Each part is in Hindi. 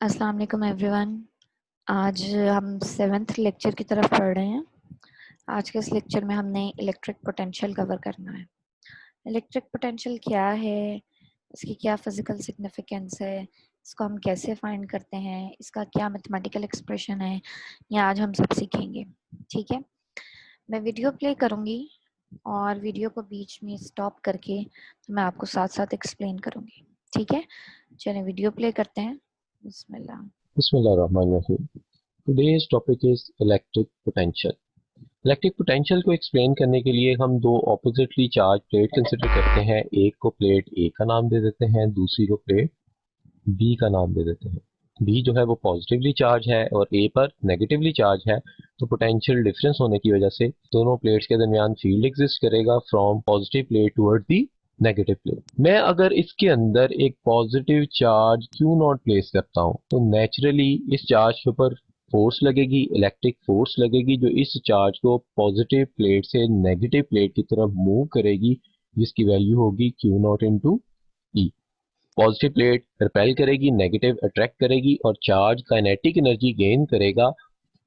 अस्सलाम वालेकुम एवरीवन। आज हम 7th लेक्चर की तरफ पढ़ रहे हैं। आज के इस लेक्चर में हमने इलेक्ट्रिक पोटेंशियल कवर करना है। इलेक्ट्रिक पोटेंशियल क्या है, इसकी क्या फिजिकल सिग्निफिकेंस है, इसको हम कैसे फाइंड करते हैं, इसका क्या मैथमेटिकल एक्सप्रेशन है, ये आज हम सब सीखेंगे। ठीक है, मैं वीडियो प्ले करूँगी और वीडियो को बीच में स्टॉप करके तो मैं आपको साथ साथ एक्सप्लेन करूँगी। ठीक है, चलिए वीडियो प्ले करते हैं। बिस्मिल्लाह। Bismillahirrahmanirrahim. Today's topic is electric potential. Electric potential को एक्सप्लेन करने के लिए हम दो ऑपोजिटली चार्ज प्लेट कंसिडर करते हैं। एक को प्लेट ए का नाम दे देते हैं, दूसरी को प्लेट बी का नाम दे देते हैं। बी जो है वो पॉजिटिवली चार्ज है और ए पर नेगेटिवली चार्ज है, तो पोटेंशियल डिफरेंस होने की वजह से दोनों प्लेट्स के दरमियान फील्ड एग्जिस्ट करेगा from positive plate toward the negative plate. मैं अगर इसके अंदर एक positive charge Q not place करता हूँ तो नेचुरली इस चार्ज के ऊपर फोर्स लगेगी, इलेक्ट्रिक फोर्स लगेगी जो इस चार्ज को पॉजिटिव प्लेट से नेगेटिव प्लेट की तरफ मूव करेगी, जिसकी वैल्यू होगी Q naught into E. Positive plate repel करेगी, नेगेटिव अट्रैक्ट करेगी और चार्ज काइनेटिक एनर्जी गेन करेगा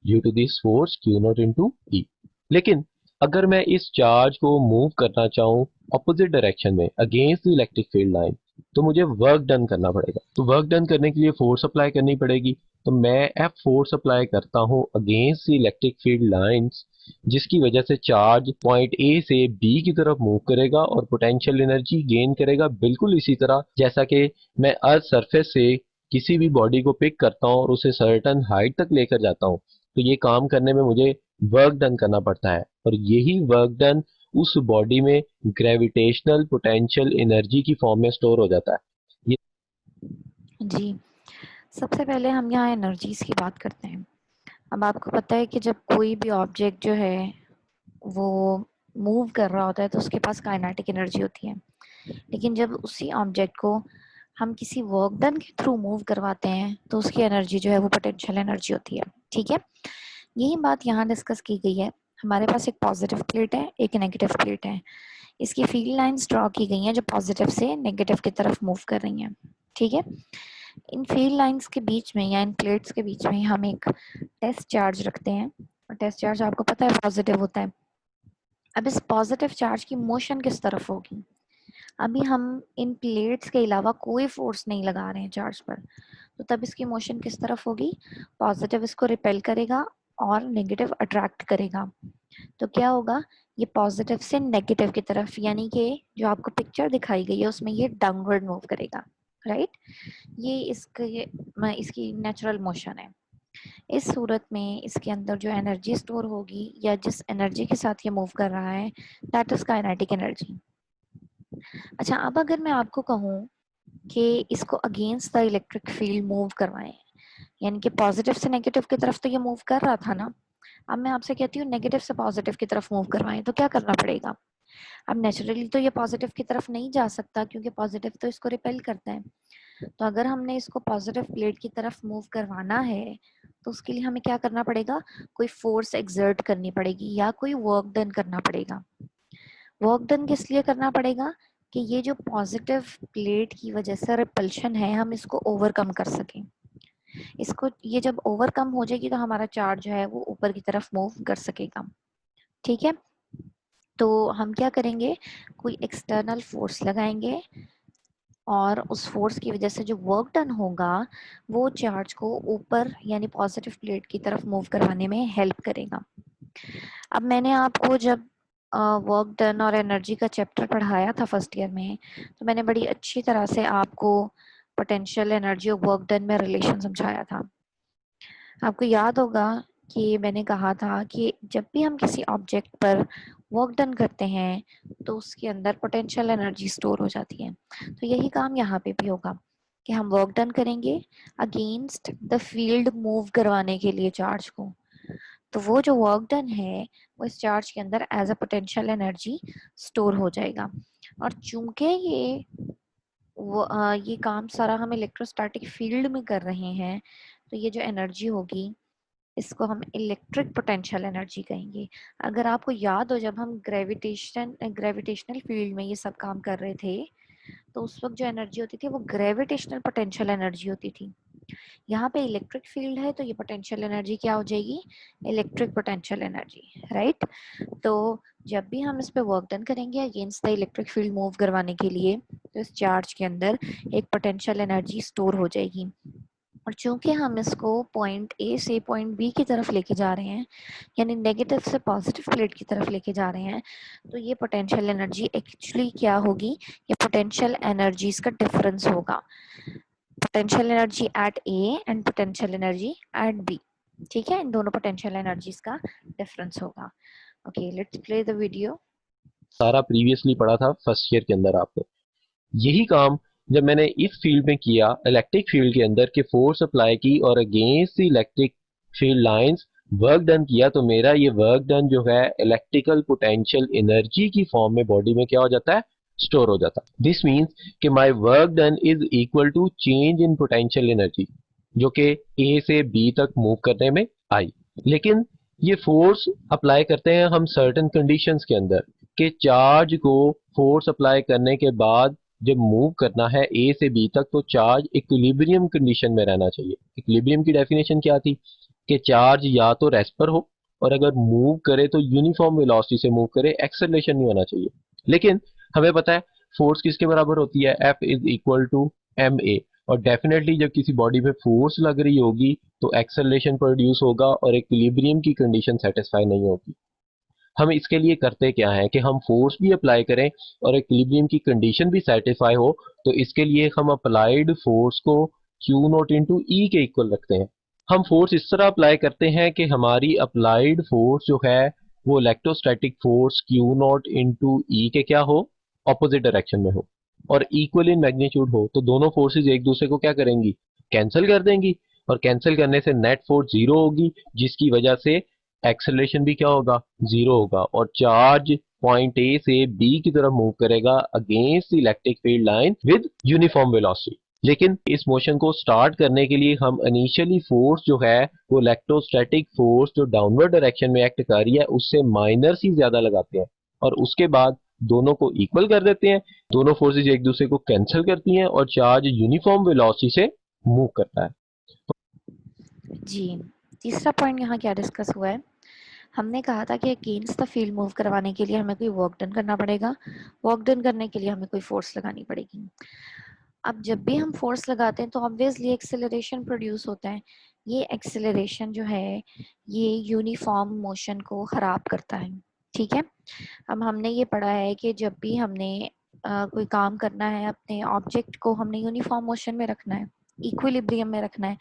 due to this force Q naught into E. लेकिन अगर मैं इस चार्ज को मूव करना चाहूँ अपोजिट डायरेक्शन में against the electric field line, तो मुझे वर्क डन करना पड़ेगा। तो वर्क डन करने के लिए फोर्स अप्लाई करनी पड़ेगी। तो मैं एफ फोर्स अप्लाई करता हूँ against the electric field lines, जिसकी वजह से चार्ज पॉइंट ए से बी की तरफ मूव करेगा और पोटेंशियल एनर्जी गेन करेगा, बिल्कुल इसी तरह जैसा कि मैं अर्थ सरफेस से किसी भी बॉडी को पिक करता हूँ और उसे सर्टन हाइट तक लेकर जाता हूँ। तो ये काम करने में मुझे वर्क डन करना पड़ता है और यही वर्क डन उस बॉडी में ग्रेविटेशनल पोटेंशियल एनर्जी की फॉर्म में स्टोर हो जाता है। ये जी, सबसे पहले हम यहाँ एनर्जीज की बात करते हैं। अब आपको पता है कि जब कोई भी ऑब्जेक्ट जो है वो मूव कर रहा होता है तो उसके पास काइनेटिक एनर्जी होती है, लेकिन जब उसी ऑब्जेक्ट को हम किसी वर्क डन के थ्रू मूव करवाते हैं तो उसकी एनर्जी जो है वो पोटेंशियल एनर्जी होती है। ठीक है, यही बात यहाँ डिस्कस की गई है। हमारे पास एक पॉजिटिव प्लेट है, एक नेगेटिव प्लेट है। इसकी फील्ड लाइंस ड्रॉ की गई हैं जो पॉजिटिव से नेगेटिव की तरफ मूव कर रही हैं। ठीक है, इन फील्ड लाइंस के बीच में या इन प्लेट्स के बीच में हम एक टेस्ट चार्ज रखते हैं और टेस्ट चार्ज आपको पता है पॉजिटिव होता है। अब इस पॉजिटिव चार्ज की मोशन किस तरफ होगी? अभी हम इन प्लेट्स के अलावा कोई फोर्स नहीं लगा रहे हैं चार्ज पर, तो तब इसकी मोशन किस तरफ होगी? पॉजिटिव इसको रिपेल करेगा और नेगेटिव अट्रैक्ट करेगा। तो क्या होगा, ये पॉजिटिव से नेगेटिव की तरफ, यानी कि जो आपको पिक्चर दिखाई गई है उसमें ये डाउनवर्ड मूव करेगा। राइट, ये इसकी नेचुरल मोशन है। इस सूरत में इसके अंदर जो एनर्जी स्टोर होगी या जिस एनर्जी के साथ ये मूव कर रहा है, दैट इज काइनेटिक एनर्जी। अच्छा, अब अगर मैं आपको कहूँ कि इसको against the electric field move करवाएं, यानी कि पॉजिटिव से नेगेटिव की तरफ तो ये मूव कर रहा था ना, अब मैं आपसे कहती हूँ नेगेटिव से पॉजिटिव की तरफ मूव करवाएं, तो क्या करना पड़ेगा? अब नेचुरली तो ये पॉजिटिव की तरफ नहीं जा सकता क्योंकि पॉजिटिव तो इसको रिपेल करता है। तो अगर हमने इसको पॉजिटिव प्लेट की तरफ मूव करवाना है तो उसके लिए हमें क्या करना पड़ेगा? कोई फोर्स एक्सर्ट करनी पड़ेगी या कोई वर्क डन करना पड़ेगा। वर्क डन किस लिए करना पड़ेगा? कि ये जो पॉजिटिव प्लेट की वजह से रिपल्शन है हम इसको ओवरकम कर सकें। इसको ये जब ओवरकम हो जाएगी तो हमारा चार्ज जो है वो ऊपर की तरफ मूव कर सकेगा। ठीक है, तो हम क्या करेंगे, कोई एक्सटर्नल फोर्स लगाएंगे और उस फोर्स की वजह से जो वर्क डन होगा वो चार्ज को ऊपर यानी पॉजिटिव प्लेट की तरफ मूव करवाने में हेल्प करेगा। अब मैंने आपको जब वर्क डन और एनर्जी का चैप्टर पढ़ाया था फर्स्ट ईयर में, तो मैंने बड़ी अच्छी तरह से आपको पोटेंशियल एनर्जी और वर्क डन में रिलेशन समझाया था। आपको याद होगा कि मैंने कहा था कि जब भी हम किसी ऑब्जेक्ट पर वर्क डन करते हैं तो उसके अंदर पोटेंशियल एनर्जी स्टोर हो जाती है। तो यही काम यहाँ पे भी होगा कि हम वर्क डन करेंगे अगेंस्ट द फील्ड मूव करवाने के लिए चार्ज को। तो वो जो वर्क डन है वो इस चार्ज के अंदर as a potential energy store हो जाएगा। और चूंकि ये काम सारा हम इलेक्ट्रोस्टैटिक फील्ड में कर रहे हैं, तो ये जो एनर्जी होगी इसको हम इलेक्ट्रिक पोटेंशियल एनर्जी कहेंगे। अगर आपको याद हो जब हम ग्रेविटेशनल फील्ड में ये सब काम कर रहे थे तो उस वक्त जो एनर्जी होती थी वो ग्रेविटेशनल पोटेंशियल एनर्जी होती थी। यहाँ पे इलेक्ट्रिक फील्ड है तो ये पोटेंशियल एनर्जी क्या हो जाएगी, इलेक्ट्रिक पोटेंशियल एनर्जी, राइट। तो जब भी हम इस पे वर्क डन करेंगे against the electric field move करवाने के लिए, तो इस चार्ज के अंदर एक पोटेंशियल एनर्जी स्टोर हो जाएगी। और चूंकि हम इसको पॉइंट ए से पॉइंट बी की तरफ लेके जा रहे हैं, यानी नेगेटिव से पॉजिटिव प्लेट की तरफ लेके जा रहे हैं, तो ये पोटेंशियल एनर्जी एक्चुअली क्या होगी, ये पोटेंशियल एनर्जीज का डिफरेंस होगा, potential energy at A and potential energy at B. ठीक है, इन दोनों पोटेंशियल एनर्जीज का डिफरेंस होगा। Okay, let's play the video. सारा प्रीवियसली पढ़ा था फर्स्ट ईयर के अंदर आपने। यही काम जब मैंने इस फील्ड में किया, इलेक्ट्रिक फील्ड के अंदर के फोर्स अप्लाई की और against the electric field lines work done किया, तो मेरा ये वर्क डन जो है इलेक्ट्रिकल पोटेंशियल एनर्जी की फॉर्म में बॉडी में क्या हो जाता है, स्टोर हो जाता है। दिस मीन्स कि my work done is equal to change in potential energy जो कि ए से बी तक मूव करने में आई। लेकिन ये फोर्स अप्लाई करते हैं हम सर्टेन कंडीशंस के अंदर, कि चार्ज को फोर्स अप्लाई करने के बाद जब मूव करना है ए से बी तक, तो चार्ज इक्विलिब्रियम कंडीशन में रहना चाहिए। इक्विलिब्रियम की डेफिनेशन क्या थी, कि चार्ज या तो रेस्ट पर हो और अगर मूव करे तो यूनिफॉर्म वेलोसिटी से मूव करे, एक्सेलरेशन नहीं होना चाहिए। लेकिन हमें पता है फोर्स किसके बराबर होती है, F is equal to M A. और डेफिनेटली जब किसी बॉडी पे फोर्स लग रही होगी तो एक्सेलरेशन प्रोड्यूस होगा और इक्विलिब्रियम की कंडीशन सेटिस्फाई नहीं होगी। हम इसके लिए करते क्या है कि हम फोर्स भी अप्लाई करें और इक्विलिब्रियम की कंडीशन भी सेटिस्फाई हो, तो इसके लिए हम अप्लाइड फोर्स को क्यू नॉट इंटू ई के इक्वल रखते हैं। हम फोर्स इस तरह अप्लाई करते हैं कि हमारी अप्लाइड फोर्स जो है वो electrostatic force Q naught into E के क्या हो, ऑपोजिट डायरेक्शन में हो और इक्वल इन मैग्नीट्यूड हो। तो दोनों फोर्सेज एक दूसरे को क्या करेंगी, कैंसिल कर देंगी, और कैंसिल करने से नेट फोर्स जीरो होगी, जिसकी वजह से एक्सेलरेशन भी क्या होगा, जीरो होगा और चार्ज पॉइंट ए से बी की तरफ मूव करेगा against electric field line with uniform velocity. लेकिन इस मोशन को स्टार्ट करने के लिए हम इनिशियली फोर्स जो है वो इलेक्ट्रोस्टैटिक फोर्स जो डाउनवर्ड डायरेक्शन में एक्ट कर रही है उससे माइनस ही ज्यादा लगाते हैं और उसके बाद दोनों को इक्वल कर देते हैं। दोनों फोर्सेज एक दूसरे को कैंसिल करती हैं और चार्ज यूनिफॉर्म वेलोसिटी से मूव करता है। जी, तीसरा पॉइंट यहाँ क्या डिस्कस हुआ है, हमने कहा था कि अगेंस्ट द फील्ड मूव करवाने के लिए हमें कोई वर्क डन करना पड़ेगा, वर्क डन करने के लिए हमें कोई फोर्स लगानी पड़ेगी। अब जब भी हम फोर्स लगाते हैं तो ऑब्वियसली एक्सेलरेशन प्रोड्यूस होता है। ये एक्सेलरेशन जो है ये यूनिफॉर्म मोशन को खराब करता है। ठीक है, अब हमने ये पढ़ा है कि जब भी हमने कोई काम करना है, अपने ऑब्जेक्ट को हमने यूनिफॉर्म मोशन में रखना है, इक्विलिब्रियम में रखना है।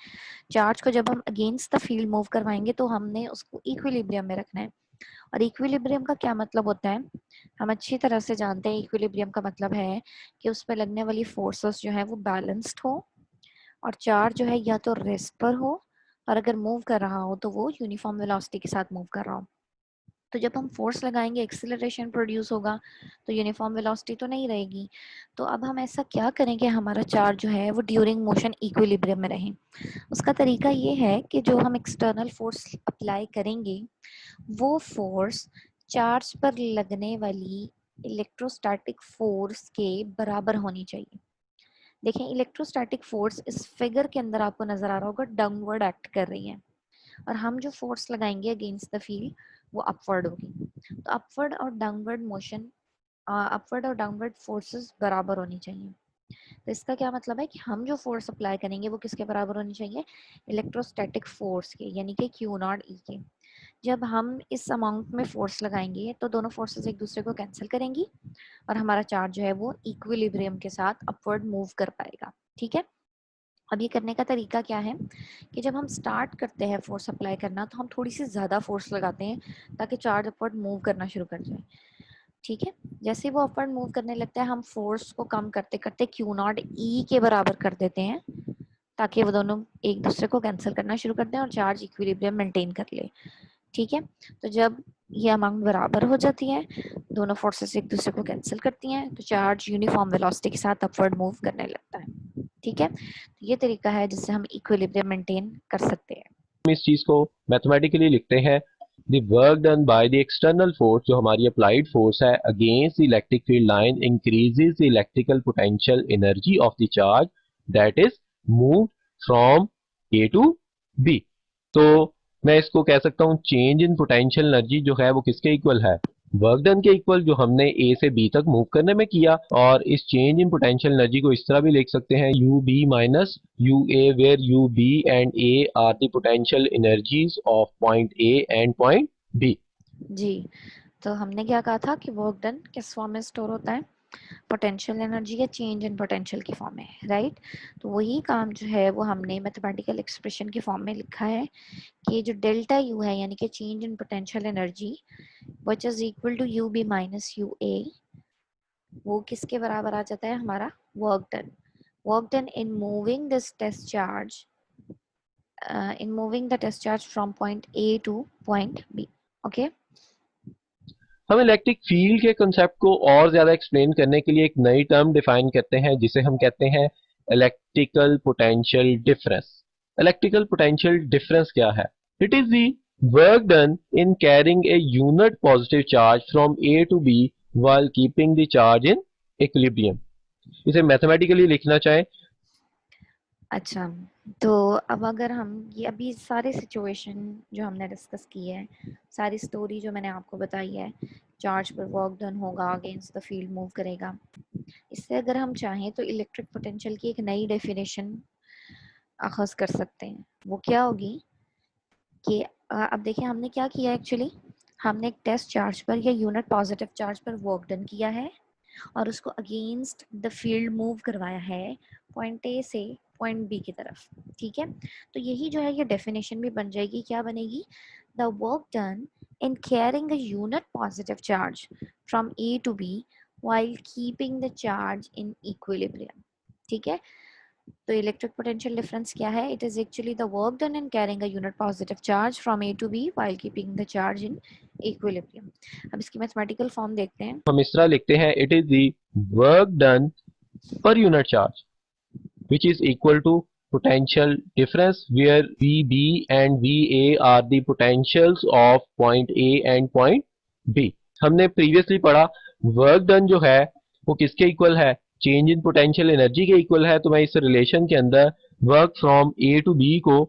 चार्ज को जब हम अगेंस्ट द फील्ड मूव करवाएंगे तो हमने उसको इक्विलिब्रियम में रखना है। और इक्विलिब्रियम का क्या मतलब होता है, हम अच्छी तरह से जानते हैं। इक्विलिब्रियम का मतलब है कि उस पर लगने वाली फोर्सेस जो है वो बैलेंस्ड हो और चार्ज जो है या तो रेस्ट पर हो और अगर मूव कर रहा हो तो वो यूनिफॉर्म वेलोसिटी के साथ मूव कर रहा हो। तो जब हम फोर्स लगाएंगे एक्सीलरेशन प्रोड्यूस होगा, तो यूनिफॉर्म वेलोसिटी तो नहीं रहेगी। तो अब हम ऐसा क्या करें कि हमारा चार्ज जो है वो ड्यूरिंग मोशन इक्विलिब्रियम में रहे। उसका तरीका ये है कि जो हम एक्सटर्नल फोर्स अप्लाई करेंगे वो फोर्स चार्ज पर लगने वाली इलेक्ट्रोस्टैटिक फोर्स के बराबर होनी चाहिए। देखें, इलेक्ट्रोस्टैटिक फोर्स इस फिगर के अंदर आपको नजर आ रहा होगा डाउनवर्ड एक्ट कर रही है और हम जो फोर्स लगाएंगे अगेंस्ट द फील्ड वो अपवर्ड होगी। तो अपवर्ड और डाउनवर्ड मोशन, अपवर्ड और डाउनवर्ड फोर्सेस बराबर होनी चाहिए। तो इसका क्या मतलब है कि हम जो फोर्स अप्लाई करेंगे वो किसके बराबर होनी चाहिए, इलेक्ट्रोस्टैटिक फोर्स के, यानी कि क्यू नॉट ई के। जब हम इस अमाउंट में फोर्स लगाएंगे तो दोनों फोर्सेस एक दूसरे को कैंसिल करेंगी और हमारा चार्ज जो है वो इक्विलिब्रियम के साथ अपवर्ड मूव कर पाएगा। ठीक है, अब ये करने का तरीका क्या है कि जब हम स्टार्ट करते हैं फोर्स अप्लाई करना तो हम थोड़ी सी ज़्यादा फोर्स लगाते हैं ताकि चार्ज अपवर्ड मूव करना शुरू कर जाए। ठीक है, जैसे ही वो अपवर्ड मूव करने लगता है हम फोर्स को कम करते करते क्यू नॉट ई के बराबर कर देते हैं ताकि वो दोनों एक दूसरे को कैंसिल करना शुरू कर दें और चार्ज इक्विलिब्रियम मेंटेन कर ले। ठीक है, तो जब ये अमाउंट बराबर हो जाती है, दोनों फोर्सेस एक दूसरे को कैंसिल करती हैं, तो चार्ज यूनिफॉर्म वेलोसिटी के साथ अपवर्ड मूव करने लगता है। ठीक है, तो ये तरीका है जिससे हम इक्विलिब्रियम मेंटेन कर सकते हैं। हम इस चीज को मैथमेटिकली लिखते हैं, the work done by the external force जो हमारी अप्लाइड फोर्स है against the electric field line increases the electrical potential energy of the charge that is moved from A to B. तो मैं इसको कह सकता हूं चेंज इन पोटेंशियल एनर्जी जो है वो किसके इक्वल है, वर्क डन के इक्वल, जो हमने ए से बी तक मूव करने में किया। और इस चेंज इन पोटेंशियल एनर्जी को इस तरह भी लिख सकते हैं U B minus U A, where U B and A are the potential energies of point A and point B. जी, तो हमने क्या कहा था कि वर्क डन किस फॉर्म में स्टोर होता है, पोटेंशियल एनर्जी या चेंज इन पोटेंशियल की फॉर्म में, राइट। तो वही काम जो है वो हमने मैथमेटिकल एक्सप्रेशन की फॉर्म में लिखा है कि जो डेल्टा यू है यानी कि change in potential energy which is equal to U B minus U A, वो किसके बराबर आ जाता है, हमारा work done. Work done in moving this test charge, in moving the test charge from point A to point B. Okay. हम इलेक्ट्रिक फील्ड के कंसेप्ट को और ज्यादा एक्सप्लेन करने के लिए एक नई टर्म डिफाइन करते हैं जिसे हम कहते हैं electrical potential difference. Electrical potential difference क्या है? It is the work done in carrying a unit positive charge from A to B while keeping the charge in equilibrium. इसे मैथमेटिकली लिखना चाहें, अच्छा, तो अब अगर हम ये अभी सारे सिचुएशन जो हमने डिस्कस की है, सारी स्टोरी जो मैंने आपको बताई है, चार्ज पर वर्क डन होगा, अगेंस्ट द फील्ड मूव करेगा, इससे अगर हम चाहें तो इलेक्ट्रिक पोटेंशियल की एक नई डेफिनेशन अखज़ कर सकते हैं। वो क्या होगी कि अब देखिए हमने क्या किया एक्चुअली, हमने एक टेस्ट चार्ज पर या यूनिट पॉजिटिव चार्ज पर वर्क डन किया है और उसको अगेंस्ट द फील्ड मूव करवाया है पॉइंट ए से पॉइंट बी की तरफ, ठीक है। तो यही जो है ये डेफिनेशन भी बन जाएगी, क्या बनेगी, the work done in carrying a unit positive charge from A to B while keeping the charge in equilibrium, ठीक है। तो इलेक्ट्रिक पोटेंशियल डिफरेंस क्या है, it is actually the work done in carrying a unit positive charge from A to B while keeping the charge in equilibrium. अब इसकी मैथमेटिकल फॉर्म देखते हैं। हम इस तरह लिखते हैं it is the work done per unit charge which is equal to potential difference where VB and VA are the potentials of point A and point B। हमने प्रीवियसली पढ़ा वर्क डन जो है वो किसके इक्वल है, चेंज इन पोटेंशियल एनर्जी के इक्वल है। तो मैं इस रिलेशन के अंदर work from A to B को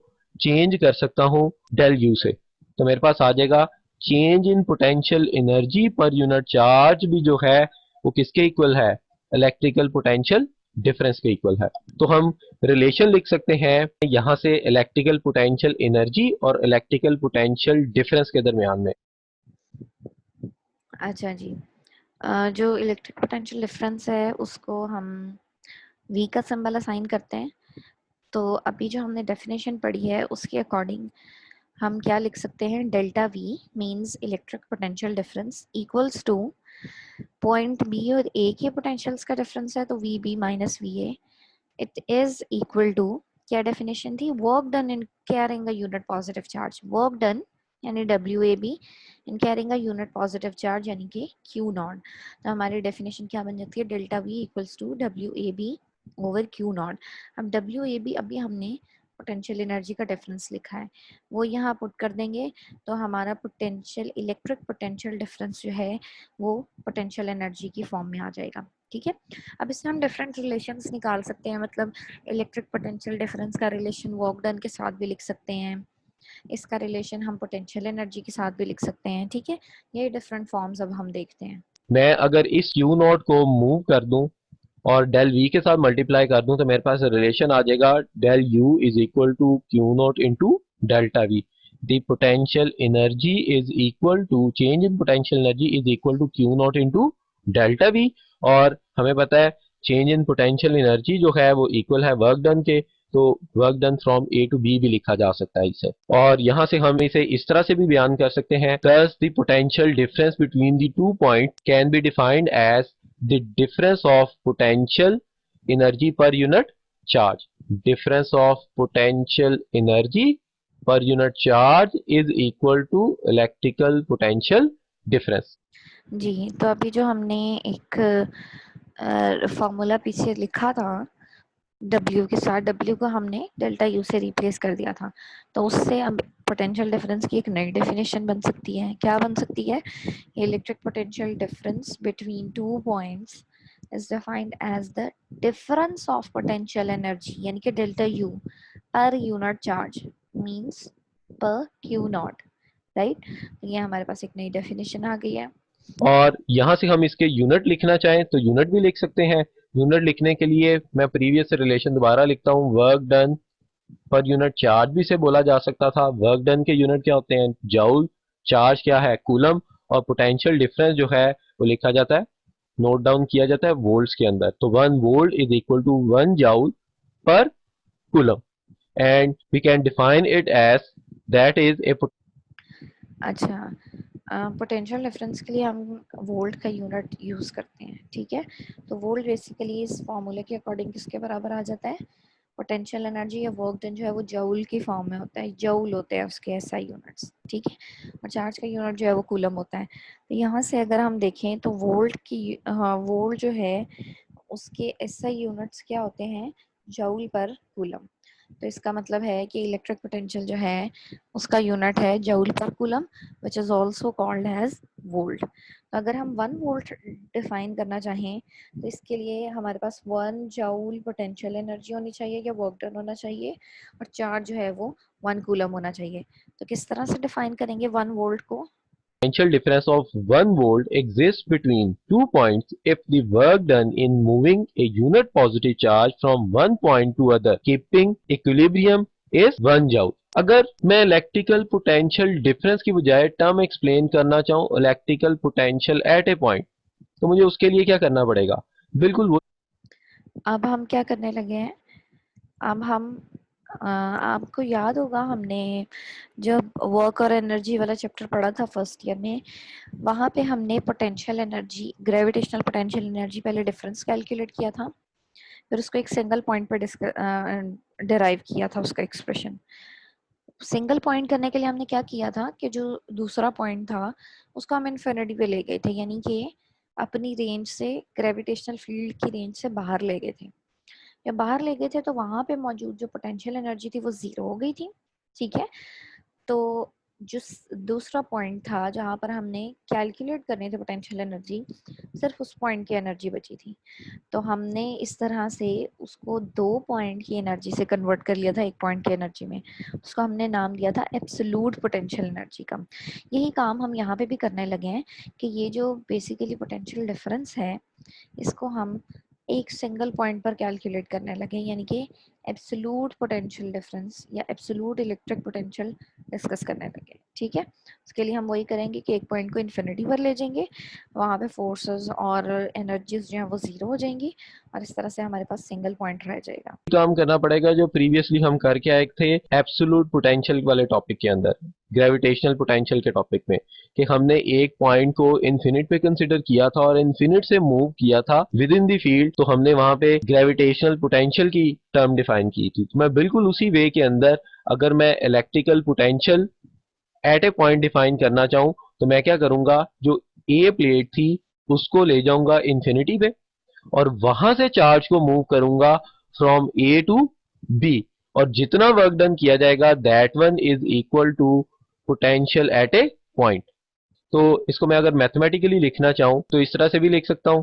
चेंज कर सकता हूं डेल यू से। तो मेरे पास आ जाएगा चेंज इन पोटेंशियल एनर्जी पर यूनिट चार्ज भी जो है वो किसके इक्वल है, इलेक्ट्रिकल पोटेंशियल डिफरेंस के इक्वल है। तो हम रिलेशन लिख सकते हैं यहां से इलेक्ट्रिकल पोटेंशियल एनर्जी और इलेक्ट्रिकल पोटेंशियल डिफरेंस के दरमियान में। अच्छा जी, जो इलेक्ट्रिक पोटेंशियल डिफरेंस है उसको हम V का सिंबल असाइन करते हैं। तो अभी जो हमने डेफिनेशन पढ़ी है उसके अकॉर्डिंग हम क्या लिख सकते हैं, delta V means electric potential difference equals to point B और A के पोटेंशियल्स का डिफरेंस है तो VB minus VA। It is equal to, क्या डेफिनेशन थी, work done in carrying a unit positive charge, work done यानी WAB in carrying a unit positive charge यानी कि Q नॉट। तो हमारी डेफिनेशन क्या बन जाती है, delta V equals to WAB over Q naught. अब WAB अभी हमने पोटेंशियल एनर्जी का डिफरेंस लिखा है, वो यहाँ पुट कर देंगे तो हमारा पोटेंशियल इलेक्ट्रिक पोटेंशियल डिफरेंस जो है वो पोटेंशियल एनर्जी की फॉर्म में आ जाएगा, ठीक है। अब इसमें हम डिफरेंट रिलेशंस निकाल सकते हैं, मतलब इलेक्ट्रिक पोटेंशियल डिफरेंस का रिलेशन वर्क डन के साथ भी लिख सकते हैं, इसका रिलेशन हम पोटेंशियल एनर्जी के साथ भी लिख सकते हैं, ठीक है। ये डिफरेंट फॉर्म्स अब हम देखते हैं। मैं अगर इस यू नॉट को मूव कर दूं और डेल वी के साथ मल्टीप्लाई कर दूं तो मेरे पास रिलेशन आ जाएगा del U is equal to Q naught into delta V. The potential energy is equal to change in potential energy is equal to Q naught into delta V. और हमें पता है चेंज इन पोटेंशियल एनर्जी जो है वो इक्वल है वर्क डन के, तो work done from A to B भी लिखा जा सकता है इसे। और यहां से हम इसे इस तरह से भी बयान कर सकते हैं, thus the potential difference between the 2 points can be defined as the difference of potential energy per unit charge। difference of potential energy per unit charge is equal to electrical potential difference। जी, तो अभी जो हमने एक फॉर्मूला पीछे लिखा था W के साथ, W को हमने डेल्टा U से रिप्लेस कर दिया था, तो उससे अब पोटेंशियल डिफरेंस की एक नई डेफिनेशन बन सकती है। क्या बन सकती है, electric potential difference between two points is defined as the difference of potential energy यानी कि delta U per unit charge means per Q naught, right. ये हमारे पास एक नई डेफिनेशन आ गई है। और यहां से हम इसके यूनिट लिखना चाहें तो यूनिट भी लिख सकते हैं। यूनिट लिखने के लिए मैं प्रीवियस से रिलेशन दोबारा लिखता हूं, work done per unit charge भी से बोला जा सकता था। वर्क डन के यूनिट क्या होते हैं, जूल, चार्ज क्या है, कूलम, और पोटेंशियल डिफरेंस जो है वो लिखा जाता है, नोट डाउन किया जाता है वोल्ट्स के अंदर। तो 1 volt is equal to 1 joule per coulomb, and we can define it as that is A. अच्छा, पोटेंशियल डिफरेंस के लिए हम वोल्ट का यूनिट यूज करते हैं, ठीक है। तो वोल्ट बेसिकली इस फॉर्मूले के अकॉर्डिंग किसके बराबर आ जाता है, पोटेंशियल एनर्जी या वर्क डन जो है वो जूल की फॉर्म में होता है, जूल होते हैं उसके एसआई यूनिट्स, ठीक है। और चार्ज का यूनिट जो है वो कूलम होता है। तो यहाँ से अगर हम देखें तो वोल्ट की, हाँ, वोल्ट जो है उसके एसआई यूनिट्स क्या होते हैं, जूल पर कूलम। तो इसका मतलब है कि इलेक्ट्रिक पोटेंशियल जो है उसका यूनिट है joule per coulomb, which is also called as volt. तो अगर हम 1 वोल्ट डिफाइन करना चाहें तो इसके लिए हमारे पास 1 जूल पोटेंशियल एनर्जी होनी चाहिए या वर्क डन होना चाहिए, और चार्ज जो है वो 1 कूलम होना चाहिए। तो किस तरह से डिफाइन करेंगे 1 वोल्ट को। Potential difference of 1 volt exists between 2 points if the work done in moving a unit positive charge from one point to other keeping equilibrium is 1 joule। अगर मैं इलेक्ट्रिकल पोटेंशियल डिफरेंस की बजाय टर्म एक्सप्लेन करना चाहूँ electrical potential at a point, तो मुझे उसके लिए क्या करना पड़ेगा, बिल्कुल वो। अब हम क्या करने लगे हैं, अब हम आपको याद होगा हमने जब वर्क और एनर्जी वाला चैप्टर पढ़ा था फर्स्ट ईयर में, वहाँ पे हमने potential energy, gravitational potential energy पहले डिफरेंस कैलकुलेट किया था, फिर उसको एक सिंगल पॉइंट पर डिराइव किया था उसका एक्सप्रेशन। सिंगल पॉइंट करने के लिए हमने क्या किया था कि जो दूसरा पॉइंट था उसको हम इन्फिनिटी पे ले गए थे, यानी कि अपनी रेंज से, ग्रेविटेशनल फील्ड की रेंज से बाहर ले गए थे। जब बाहर ले गए थे तो वहां पे मौजूद जो पोटेंशियल एनर्जी थी वो जीरो हो गई थी, ठीक है। तो जो दूसरा पॉइंट था जहां पर हमने कैलकुलेट करने थे पोटेंशियल एनर्जी, सिर्फ उस पॉइंट की एनर्जी बची थी। तो हमने इस तरह से उसको 2 पॉइंट की एनर्जी से कन्वर्ट कर लिया था 1 पॉइंट की एनर्जी में। उसको हमने नाम दिया था एब्सोल्यूट पोटेंशियल एनर्जी का। यही काम हम यहाँ पे भी करने लगे हैं कि ये जो बेसिकली पोटेंशियल डिफरेंस है इसको हम एक सिंगल पॉइंट पर कैलकुलेट करने लगे, यानी कि एब्सोल्यूट पोटेंशियल डिफरेंस या एब्सोल्यूट इलेक्ट्रिक पोटेंशियल डिस्कस करने लगे, ठीक है। उसके लिए हम वही करेंगे कि एक पॉइंट को इन्फिनिटी पर ले जाएंगे, वहाँ पे फोर्सेस और एनर्जीज जो है वो जीरो हो जाएंगी, और इस तरह से हमारे पास सिंगल पॉइंट रह जाएगा। काम करना पड़ेगा जो प्रीवियसली हम करके आए थे एब्सोल्यूट पोटेंशियल वाले टॉपिक के अंदर, ग्रेविटेशनल पोटेंशियल के टॉपिक में, कि हमने एक पॉइंट को इन्फिनिट पे कंसिडर किया था और इन्फिनिट से मूव किया था विद इन द फील्ड, तो हमने वहां पे ग्रेविटेशनल पोटेंशियल की टर्म डिफाइन की थी। तो मैं बिल्कुल उसी वे के अंदर अगर मैं electrical potential at a point define करना चाहूं तो मैं क्या करूंगा, जो ए प्लेट थी उसको ले जाऊंगा इन्फिनिटी पे और वहां से चार्ज को मूव करूंगा फ्रॉम ए टू बी, और जितना वर्क डन किया जाएगा that one is equal to potential at a point. तो इसको मैं अगर मैथमेटिकली लिखना चाहूं तो इस तरह से भी लिख सकता हूं,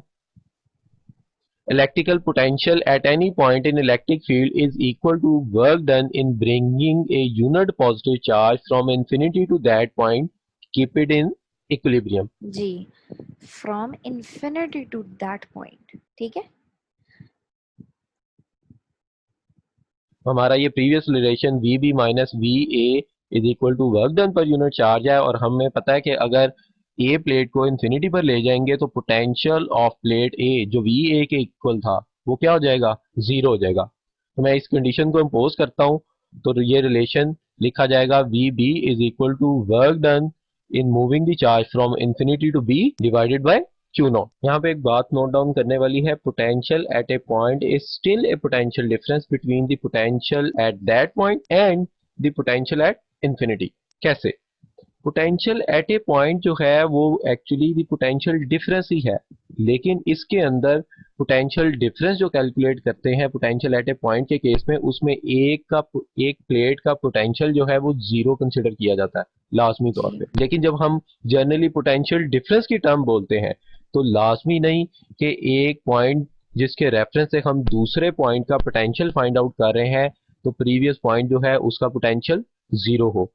electrical potential at any point in electric field is equal to work done in bringing a unit positive charge from infinity to that point, keep it in equilibrium। जी, from infinity to that point, ठीक है। हमारा ये previous relation V B minus V A is equal to work done per unit charge है, और हमें पता है कि अगर ए प्लेट को इन्फिनिटी पर ले जाएंगे तो पोटेंशियल ऑफ प्लेट ए जो वी ए के इक्वल था वो क्या हो जाएगा, जीरो हो जाएगा। तो मैं इस कंडीशन को इम्पोज करता हूँ, तो ये रिलेशन लिखा जाएगा V B is equal to work done in moving the charge from infinity to B divided by Q naught. यहाँ पे एक बात नोट डाउन करने वाली है, potential at a point is still a potential difference between the potential at that point and the potential at infinity. कैसे, पोटेंशियल एट ए पॉइंट जो है वो एक्चुअली द पोटेंशियल डिफरेंस ही है, लेकिन इसके अंदर पोटेंशियल डिफरेंस जो कैलकुलेट करते हैं पोटेंशियल एट ए पॉइंट के केस में, उसमें एक प्लेट का पोटेंशियल जो है वो जीरो कंसिडर किया जाता है लाजमी तौर पे। लेकिन जब हम जनरली पोटेंशियल डिफरेंस की टर्म बोलते हैं तो लाजमी नहीं कि एक पॉइंट जिसके रेफरेंस से हम दूसरे पॉइंट का पोटेंशियल फाइंड आउट कर रहे हैं तो प्रीवियस पॉइंट जो है उसका पोटेंशियल जीरो हो।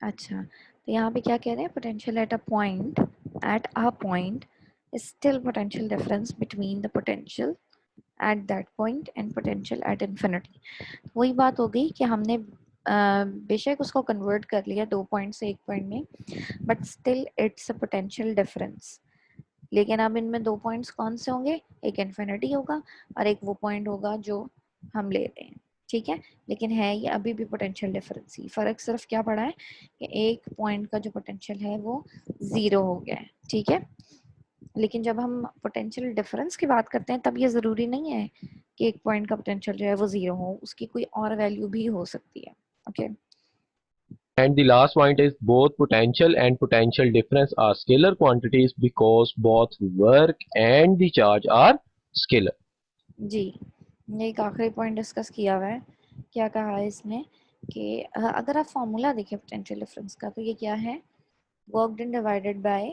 अच्छा, तो यहाँ पे क्या कह रहे हैं, potential at a point is still potential difference between the potential at that point and potential at infinity। वही बात हो गई कि हमने बेशक उसको कन्वर्ट कर लिया 2 पॉइंट से 1 पॉइंट में, but still it's a potential difference. लेकिन अब इनमें 2 पॉइंट्स कौन से होंगे, एक इन्फिनिटी होगा और एक वो पॉइंट होगा जो हम ले रहे हैं, ठीक है। लेकिन है ये अभी भी पोटेंशियल डिफरेंस ही, फर्क सिर्फ क्या पड़ा है कि एक पॉइंट का जो पोटेंशियल है वो 0 हो गया है, ठीक है। लेकिन जब हम पोटेंशियल डिफरेंस की बात करते हैं तब ये ज़रूरी नहीं है कि एक पॉइंट का पोटेंशियल जो है वो 0 हो, उसकी कोई और वैल्यू भी हो सकती है, okay. And the last point is both potential and potential difference are scalar quantities because both work and the charge are scalar। जी, ये एक आखिरी पॉइंट डिस्कस किया हुआ है। क्या कहा है इसमें कि अगर आप फॉर्मूला देखें पोटेंशियल डिफरेंस का, तो ये क्या है, work done divided by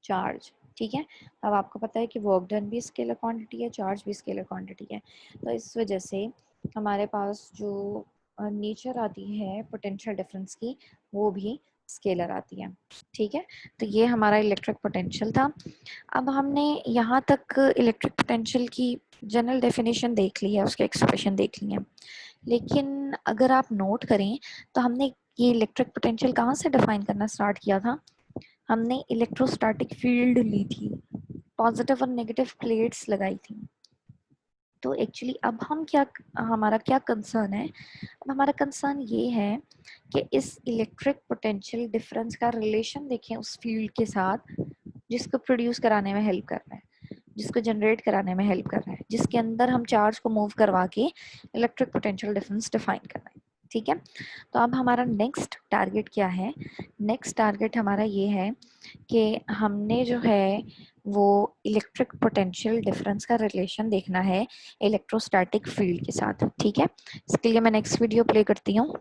charge, ठीक है। अब आपको पता है कि वर्क डन भी स्केलर क्वांटिटी है, चार्ज भी स्केलर क्वांटिटी है, तो इस वजह से हमारे पास जो नेचर आती है पोटेंशियल डिफरेंस की वो भी स्केलर आती है, ठीक है। तो ये हमारा इलेक्ट्रिक पोटेंशियल था। अब हमने यहाँ तक इलेक्ट्रिक पोटेंशियल की जनरल डेफिनेशन देख ली है, उसके एक्सप्रेशन देख ली है। लेकिन अगर आप नोट करें तो हमने ये इलेक्ट्रिक पोटेंशियल कहाँ से डिफाइन करना स्टार्ट किया था, हमने इलेक्ट्रोस्टैटिक फील्ड ली थी, पॉजिटिव और नेगेटिव प्लेट्स लगाई थी। तो एक्चुअली अब हम क्या, हमारा क्या कंसर्न है, अब हमारा कंसर्न ये है कि इस इलेक्ट्रिक पोटेंशियल डिफरेंस का रिलेशन देखें उस फील्ड के साथ जिसको प्रोड्यूस कराने में हेल्प कर रहा है, जिसको जनरेट कराने में हेल्प कर रहा है, जिसके अंदर हम चार्ज को मूव करवा के इलेक्ट्रिक पोटेंशियल डिफरेंस डिफाइन कर रहे हैं, ठीक है। तो अब हमारा नेक्स्ट टारगेट क्या है, नेक्स्ट टारगेट हमारा ये है कि हमने जो है वो इलेक्ट्रिक पोटेंशियल डिफरेंस का रिलेशन देखना है इलेक्ट्रोस्टैटिक फील्ड के साथ, ठीक है। इसके लिए मैं नेक्स्ट वीडियो प्ले करती हूँ।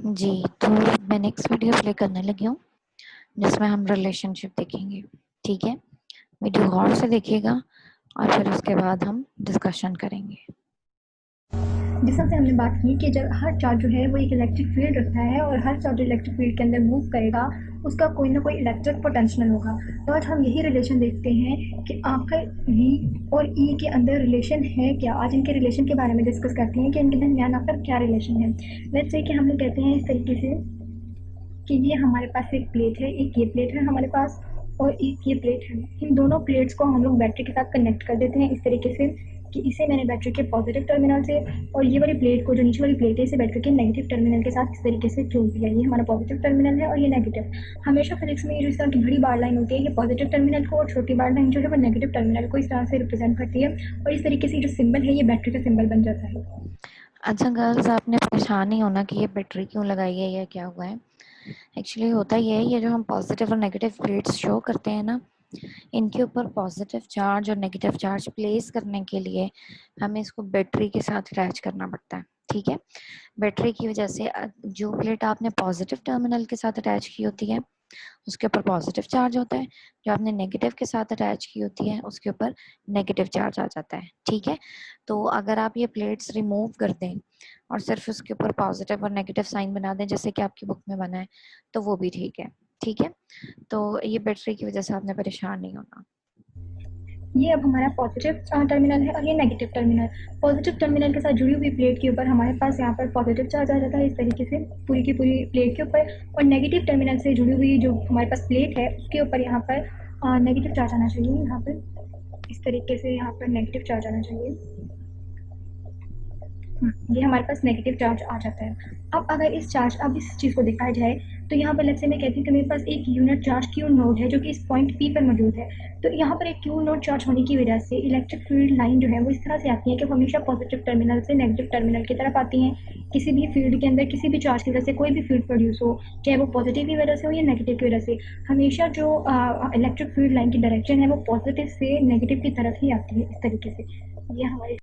जी, तो मैं नेक्स्ट वीडियो प्ले करने लगी हूँ जिसमें हम रिलेशनशिप देखेंगे, ठीक है। वीडियो गौर से देखिएगा और फिर उसके बाद हम डिस्कशन करेंगे। जिसमें से हमने बात की कि जब हर चार्ज जो है वो एक इलेक्ट्रिक फील्ड रखता है और हर चार्ज जो इलेक्ट्रिक फील्ड के अंदर मूव करेगा उसका कोई ना कोई इलेक्ट्रिक पोटेंशियल होगा। तो आज हम यही रिलेशन देखते हैं कि आखिर वी और ई के अंदर रिलेशन है क्या। आज इनके रिलेशन के बारे में डिस्कस करते हैं कि इनके दरमियान आखिर क्या रिलेशन है। लेट्स से कि हम लोग कहते हैं इस तरीके से कि ये हमारे पास एक प्लेट है, एक ये प्लेट है हमारे पास और एक ये प्लेट है। इन दोनों प्लेट्स को हम लोग बैटरी के साथ कनेक्ट कर देते हैं इस तरीके से कि इसे मैंने बैटरी के पॉजिटिव टर्मिनल से और ये वाली प्लेट को जो नीचे वाली प्लेट है इसे बैटरी के नेगेटिव टर्मिनल के साथ इस तरीके से जोड़ दिया। ये हमारा पॉजिटिव टर्मिनल है और ये नेगेटिव। हमेशा फिजिक्स में ये जो इस तरह की बड़ी बार लाइन होती है ये पॉजिटिव टर्मिनल को और छोटी बार लाइन जो है वो नेगेटिव टर्मिनल को इस तरह से रिप्रेजेंट करती है और इस तरीके से जो सिंबल है ये बैटरी का सिंबल बन जाता है। अच्छा गर्ल्स, आपने परेशान नहीं होना कि ये बैटरी क्यों लगाई है या क्या हुआ है। एक्चुअली होता ये है, ये जो हम पॉजिटिव और नेगेटिव प्लेट्स शो करते हैं ना, इनके ऊपर पॉजिटिव चार्ज और नेगेटिव चार्ज प्लेस करने के लिए हमें इसको बैटरी के साथ अटैच करना पड़ता है, ठीक है। बैटरी की वजह से जो प्लेट आपने पॉजिटिव टर्मिनल के साथ अटैच की होती है उसके ऊपर पॉजिटिव चार्ज होता है, जो आपने नेगेटिव के साथ अटैच की होती है उसके ऊपर नेगेटिव चार्ज आ जाता है, ठीक है। तो अगर आप ये प्लेट्स रिमूव कर दें और सिर्फ उसके ऊपर पॉजिटिव और नेगेटिव साइन बना दें जैसे कि आपकी बुक में बना है तो वो भी ठीक है, ठीक है। तो ये बैटरी की वजह से आपने परेशान नहीं होना। ये अब हमारा पॉजिटिव टर्मिनल है और ये नेगेटिव टर्मिनल। पॉजिटिव टर्मिनल के साथ जुड़ी हुई प्लेट के ऊपर हमारे पास यहाँ पर पॉजिटिव चार्ज आ जाता है इस तरीके से पूरी की पूरी प्लेट के ऊपर और नेगेटिव टर्मिनल से जुड़ी हुई जो हमारे पास प्लेट है उसके ऊपर यहाँ पर नेगेटिव चार्ज आना चाहिए। यहाँ पर इस तरीके से यहाँ पर नेगेटिव चार्ज आना चाहिए। ये हमारे पास नेगेटिव चार्ज आ जाता है। अब अगर इस चीज़ को देखा जाए तो यहाँ पर लेट्स से मैं कहती हूँ कि मेरे पास एक यूनिट चार्ज क्यू नोड है जो कि इस पॉइंट पी पर मौजूद है। तो यहाँ पर एक क्यू नोड चार्ज होने की वजह से इलेक्ट्रिक फील्ड लाइन जो है वो इस तरह से आती है कि वो हमेशा पॉजिटिव टर्मिनल से नेगेटिव टर्मिनल की तरफ आती हैं। किसी भी फील्ड के अंदर किसी भी चार्ज की वजह से कोई भी फील्ड प्रोड्यूस हो, चाहे वो पॉजिटिव की वजह से हो या नेगेटिव की वजह से, हमेशा जो इलेक्ट्रिक फील्ड लाइन की डायरेक्शन है वो पॉजिटिव से नेगेटिव की तरफ ही आती है इस तरीके से। ये हमारी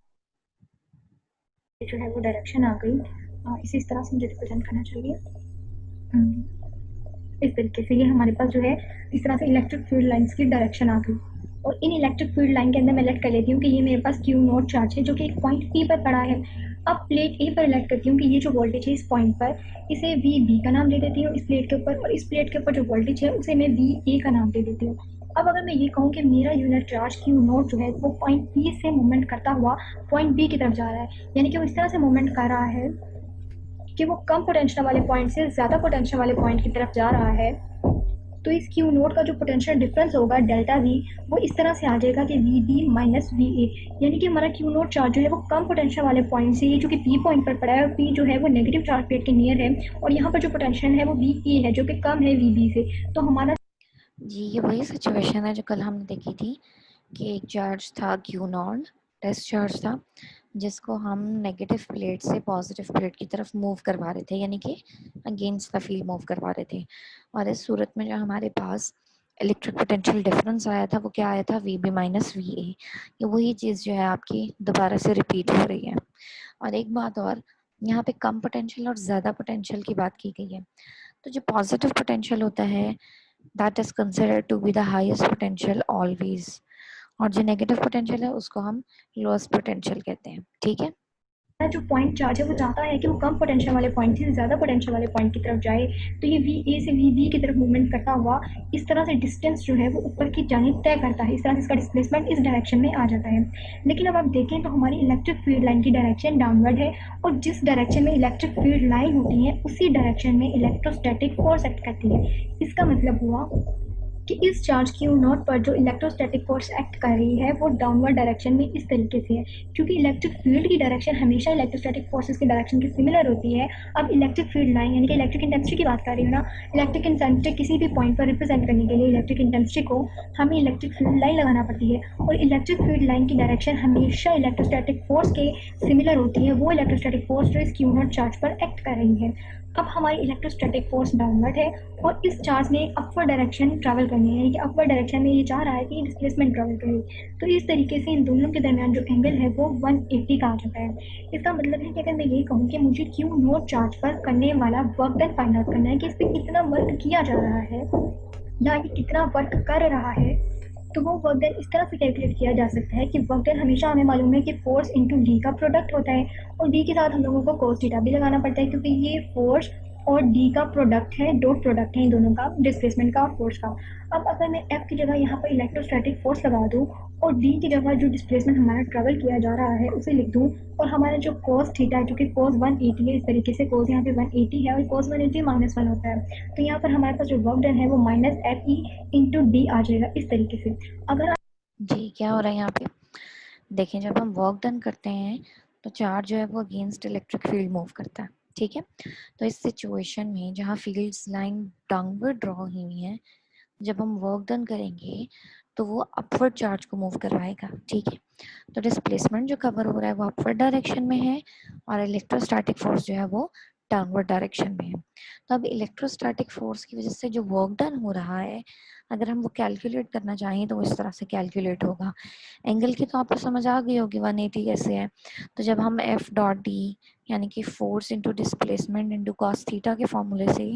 जो है वो डायरेक्शन आ गई। इसे इस तरह से मुझे रिप्रेजेंट करना चाहिए। इस तरीके से ये हमारे पास जो है इस तरह से इलेक्ट्रिक फील्ड लाइंस की डायरेक्शन आ गई। और इन इलेक्ट्रिक फील्ड लाइन के अंदर मैं लेट कर लेती हूँ कि ये मेरे पास क्यू नोट चार्ज है जो कि एक पॉइंट पी पर पड़ा है। अब प्लेट ए पर लेट करती हूँ कि ये जो वोल्टेज है इस पॉइंट पर, इसे वी बी का नाम दे देती हूँ इस प्लेट के ऊपर, और इस प्लेट के ऊपर जो वोल्टेज है उसे मैं वी ए का नाम दे देती हूँ। अब अगर मैं ये कहूँ कि मेरा यूनिट चार्ज क्यू नोट जो है वो पॉइंट पी से मूवमेंट करता हुआ पॉइंट बी की तरफ जा रहा है, यानी कि वो इस तरह से मूवमेंट कर रहा है कि वो कम पोटेंशियल वाले पॉइंट से ज़्यादा पोटेंशियल वाले पॉइंट की तरफ जा रहा है, तो इस क्यू नोट का जो पोटेंशियल डिफरेंस होगा डेल्टा वी, वो इस तरह से आ जाएगा कि V B minus V A, यानी कि हमारा क्यू नोट चार्ज जो है वो कम पोटेंशियल वाले पॉइंट से, ये जो कि पी पॉइंट पर पड़ा है और पी जो है वो नेगेटिव चार्ज प्लेट के नियर है, और यहाँ पर जो पोटेंशियल है वो वी ए है जो कि कम है वी बी से। तो हमारा जी ये वही सिचुएशन है जो कल हमने देखी थी कि एक चार्ज था क्यू नॉट, टेस्ट चार्ज था, जिसको हम नेगेटिव प्लेट से पॉजिटिव प्लेट की तरफ मूव करवा रहे थे, यानी कि अगेंस्ट द फील्ड मूव करवा रहे थे। और इस सूरत में जो हमारे पास इलेक्ट्रिक पोटेंशियल डिफरेंस आया था वो क्या आया था, V B minus V A. ये वही चीज़ जो है आपकी दोबारा से रिपीट हो रही है। और एक बात और, यहाँ पे कम पोटेंशियल और ज़्यादा पोटेंशियल की बात की गई है। तो जो पॉजिटिव पोटेंशियल होता है that is considered to be the highest potential always, और जो नेगेटिव पोटेंशियल है उसको हम लोएस्ट पोटेंशियल कहते हैं। ठीक है, जो पॉइंट चार्ज है वो चाहता है कि वो कम पोटेंशियल वाले पॉइंट से ज़्यादा पोटेंशियल वाले पॉइंट की तरफ जाए, तो ये वी ए से वी बी की तरफ मूवमेंट करता हुआ इस तरह से डिस्टेंस जो है वो ऊपर की जानिब तय करता है, इस तरह से इसका डिस्प्लेसमेंट इस डायरेक्शन में आ जाता है। लेकिन अब आप देखें तो हमारी इलेक्ट्रिक फील्ड लाइन की डायरेक्शन डाउनवर्ड है, और जिस डायरेक्शन में इलेक्ट्रिक फील्ड लाइन होती है उसी डायरेक्शन में इलेक्ट्रोस्टैटिक फोर्स एक्ट करती है। इसका मतलब हुआ कि इस चार्ज क्यू नॉट पर जो इलेक्ट्रोस्टैटिक फोर्स एक्ट कर रही है वो डाउनवर्ड डायरेक्शन में इस तरीके से है, क्योंकि इलेक्ट्रिक फील्ड की डायरेक्शन हमेशा इलेक्ट्रोस्टैटिक फोर्सेस की डायरेक्शन की सिमिलर होती है। अब इलेक्ट्रिक फील्ड लाइन यानी कि इलेक्ट्रिक इंटेंसिटी की बात कर रही हूँ ना, इलेक्ट्रिक इंटेंसिटी किसी भी पॉइंट पर रिप्रेजेंट करने के लिए इलेक्ट्रिक इंटेंसिटी को हमें इलेक्ट्रिक फील्ड लाइन लगाना पड़ती है, और इलेक्ट्रिक फील्ड लाइन की डायरेक्शन हमेशा इलेक्ट्रोस्टैटिक फोर्स के सिमिलर होती है, वो इलेक्ट्रोस्टैटिक फोर्स जो इस क्यू नॉट चार्ज पर एक्ट कर रही है। अब हमारी इलेक्ट्रोस्टैटिक फोर्स डाउनवर्ड है और इस चार्ज ने अपवर्ड डायरेक्शन ट्रैवल करनी है, यानी कि अपवर्ड डायरेक्शन में ये चाह रहा है कि डिस्प्लेसमेंट ट्रैवल करे। तो इस तरीके से इन दोनों के दरमियान जो एंगल है वो 180 का आ जाता है। इसका मतलब है कि अगर मैं ये कहूँ कि मुझे क्यू नोट चार्ज पर करने वाला वर्क डन फाइंड आउट करना है कि इस पर कितना वर्क किया जा रहा है या ये कितना वर्क कर रहा है, तो वो वर्क डन इस तरह से कैलकुलेट किया जा सकता है कि वर्क डन हमेशा हमें मालूम है कि फोर्स इंटू डी का प्रोडक्ट होता है, और डी के साथ हम लोगों को कोस थीटा भी लगाना पड़ता है, क्योंकि ये फोर्स और डी का प्रोडक्ट है, डॉट प्रोडक्ट है इन दोनों का, डिस्प्लेसमेंट का और फोर्स का। अब अगर मैं एफ की जगह यहाँ पर इलेक्ट्रोस्टैटिक फोर्स लगा दूँ और डी की जगह जो डिस्प्लेसमेंट हमारा ट्रेवल किया जा रहा है उसे लिख दूँ, और हमारा जो कोस थीटा है जो कि कोस 180 है, इस तरीके से कोस यहाँ पे 180 है और कोस 180 -1 होता है, तो यहाँ पर हमारे पास जो वर्क डन है वो minus F E into D आ जाएगा इस तरीके से। अगर जी क्या हो रहा है यहाँ पे, देखें जब हम वर्क डन करते हैं तो चार्ज जो है वो अगेंस्ट इलेक्ट्रिक फील्ड मूव करता है। ठीक है, तो इस सिचुएशन में जहाँ फील्ड्स लाइन डाउनवर्ड ड्रॉ हुई है, जब हम वर्क डन करेंगे तो वो अपवर्ड चार्ज को मूव करवाएगा। ठीक है, तो डिस्प्लेसमेंट जो कवर हो रहा है वो अपवर्ड डायरेक्शन में है और इलेक्ट्रोस्टैटिक फोर्स जो है वो डाउनवर्ड डायरेक्शन में है। तो अब इलेक्ट्रोस्टैटिक फोर्स की वजह से जो वर्क डन हो रहा है, अगर हम वो कैलकुलेट करना चाहें तो वो इस तरह से कैलकुलेट होगा। एंगल की तो आपको समझ आ गई होगी 180 कैसे है। तो जब हम एफ डॉट डी यानी कि force into displacement into cos theta के फॉर्मूले से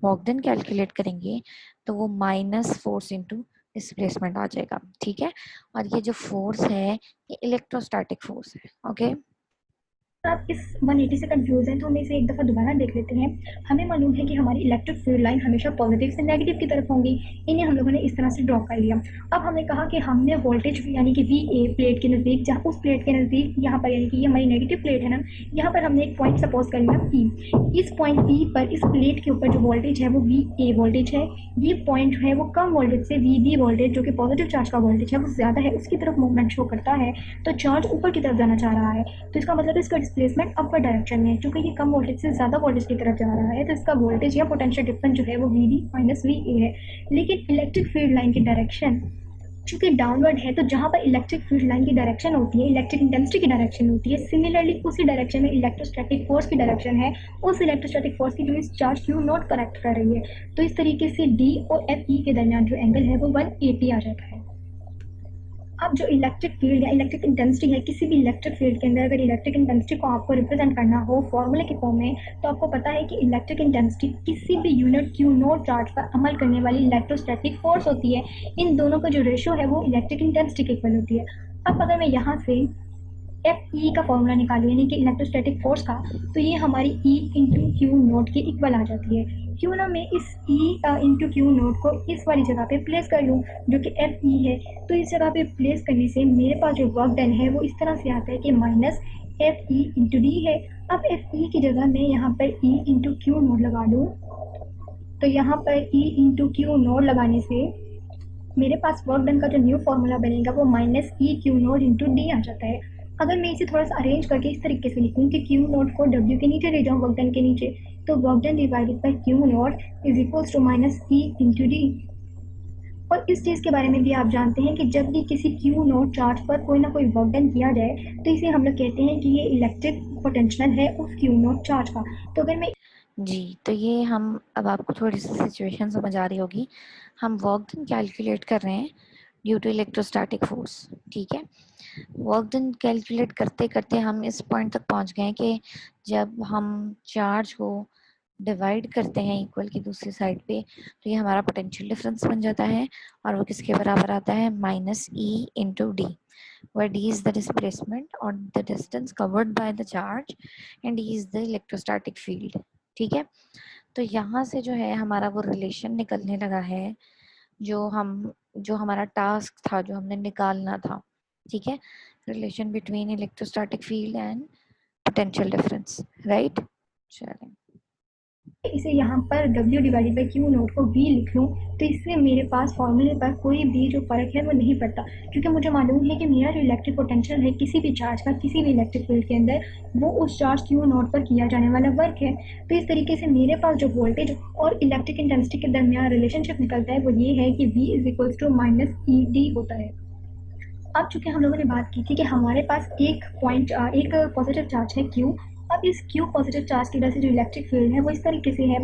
वर्क डन कैलकुलेट करेंगे तो वो माइनस फोर्स इंटू डिस्प्लेसमेंट आ जाएगा। ठीक है, और ये जो फोर्स है ये इलेक्ट्रोस्टैटिक फोर्स है। ओके, आप इस 180 से कंफ्यूज हैं तो हम इसे एक दफ़ा दोबारा देख लेते हैं। हमें मालूम है कि हमारी इलेक्ट्रिक फील्ड लाइन हमेशा पॉजिटिव से नेगेटिव की तरफ होंगी, इन्हें हम लोगों ने इस तरह से ड्रॉ कर लिया। अब हमने कहा कि हमने वोल्टेज यानी कि वी ए प्लेट के नज़दीक, जहाँ उस प्लेट के नज़दीक यहाँ पर यानी कि ये हमारी नेगेटिव प्लेट है ना, यहाँ पर हमने एक पॉइंट सपोज कर लिया पी। इस पॉइंट पी पर इस प्लेट के ऊपर जो वोल्टेज है वो वी ए वोल्टेज है, ये पॉइंट है वो कम वोल्टेज से वी बी वोल्टेज जो कि पॉजिटिव चार्ज का वोल्टेज है वो ज़्यादा है उसकी तरफ मूवमेंट शो करता है, तो चार्ज ऊपर की तरफ जाना चाह रहा है। तो इसका मतलब इसका डिस्प्लेसमेंट अपवर्ड डायरेक्शन में है, क्योंकि ये कम वोल्टेज से ज़्यादा वोल्टेज की तरफ जा रहा है, तो इसका वोल्टेज या पोटेंशियल डिफरेंस जो है वो V D minus V A है। लेकिन इलेक्ट्रिक फील्ड लाइन की डायरेक्शन चूंकि डाउनवर्ड है, तो जहाँ पर इलेक्ट्रिक फील्ड लाइन की डायरेक्शन होती है, इलेक्ट्रिक इंटेंसिटी की डायरेक्शन होती है, सिमिलरली उसी डायरेक्शन में इलेक्ट्रोस्टैटिक फोर्स की डायरेक्शन है, उस इलेक्ट्रोस्टैटिक फोर्स की जो इस चार्ज क्यू नॉट करेक्ट कर रही है। तो इस तरीके से डी और एफ ई के दरमियान जो एंगल है वो 180 आ जाता है। अब जो इलेक्ट्रिक फील्ड या इलेक्ट्रिक इंटेंसिटी है, किसी भी इलेक्ट्रिक फील्ड के अंदर अगर इलेक्ट्रिक इंटेंसिटी को आपको रिप्रेजेंट करना हो फॉर्मूले के फॉर्म में, तो आपको पता है कि इलेक्ट्रिक इंटेंसिटी किसी भी यूनिट क्यू नोट चार्ज पर अमल करने वाली इलेक्ट्रोस्टैटिक फोर्स होती है। इन दोनों का जो रेशियो है वो इलेक्ट्रिक इंटेंसिटी के इक्वल होती है। अब अगर मैं यहाँ से एफ ई का फॉर्मूला निकालूँ यानी कि इलेक्ट्रोस्टैटिक फोर्स का, तो ये हमारी ई इंटू क्यू नोट के इक्वल आ जाती है। क्यों ना मैं इस ई इंटू क्यू नोट को इस वाली जगह पे प्लेस कर लूँ जो कि एफ ई है। तो इस जगह पे प्लेस करने से मेरे पास जो वर्क डन है वो इस तरह से आता है कि minus F E into D है। अब एफ ई की जगह मैं यहाँ पर ई इंटू क्यू नोट लगा दूँ, तो यहाँ पर ई इंटू क्यू नोट लगाने से मेरे पास वर्क डन का जो न्यू फॉर्मूला बनेगा वो minus E Q naught into D आ जाता है। अगर मैं इसे थोड़ा सा अरेंज करके इस तरीके से लिखूँ कि क्यू नोट को डब्ल्यू के नीचे ले जाऊँ वर्क डन के नीचे, तो work done divided by Q naught is equals to minus E into D. और इस चीज़ के बारे में भी आप जानते हैं कि जब भी किसी क्यू नोट चार्ज पर कोई ना कोई वर्क डन किया जाए तो इसे हम लोग कहते हैं कि ये इलेक्ट्रिक पोटेंशियल है उस क्यू नोट चार्ज का। तो अगर मैं जी, तो ये हम अब आपको थोड़ी सी सिचुएशन समझ आ रही होगी। हम वर्क डन कैलकुलेट कर रहे हैं ड्यू टू इलेक्ट्रोस्टैटिक फोर्स, ठीक है। वर्क डन कैलकुलेट करते करते हम इस पॉइंट तक पहुंच गए कि जब हम चार्ज को डिवाइड करते हैं इक्वल की दूसरी साइड पे, तो ये हमारा पोटेंशियल डिफरेंस बन जाता है और वो किसके बराबर आता है, minus E into D, where d is the displacement or the distance covered by the charge and d is the electrostatic field, ठीक है। तो यहाँ से जो है हमारा वो रिलेशन निकलने लगा है जो हमारा टास्क था, जो हमने निकालना था, ठीक है। Relation between electrostatic field and potential difference, right. चलें, इसे यहाँ पर W divided by Q note को V लिख लूँ, तो इससे मेरे पास फॉर्मूले पर कोई भी जो फ़र्क है वो नहीं पड़ता, क्योंकि मुझे मालूम है कि मेरा जो इलेक्ट्रिक पोटेंशियल है किसी भी चार्ज का किसी भी इलेक्ट्रिक फील्ड के अंदर, वो उस चार्ज क्यू नोट पर किया जाने वाला वर्क है। तो इस तरीके से मेरे पास जो वोल्टेज और इलेक्ट्रिक इंटेंसिटी के दरमियान रिलेशनशिप निकलता है वो ये है कि V is equals to minus E D होता है। अब चूंकि हम लोगों ने बात की थी कि हमारे पास एक पॉजिटिव चार्ज है Q। अब इस Q पॉजिटिव चार्ज की वजह से जो इलेक्ट्रिक फील्ड है वो इस तरीके से है,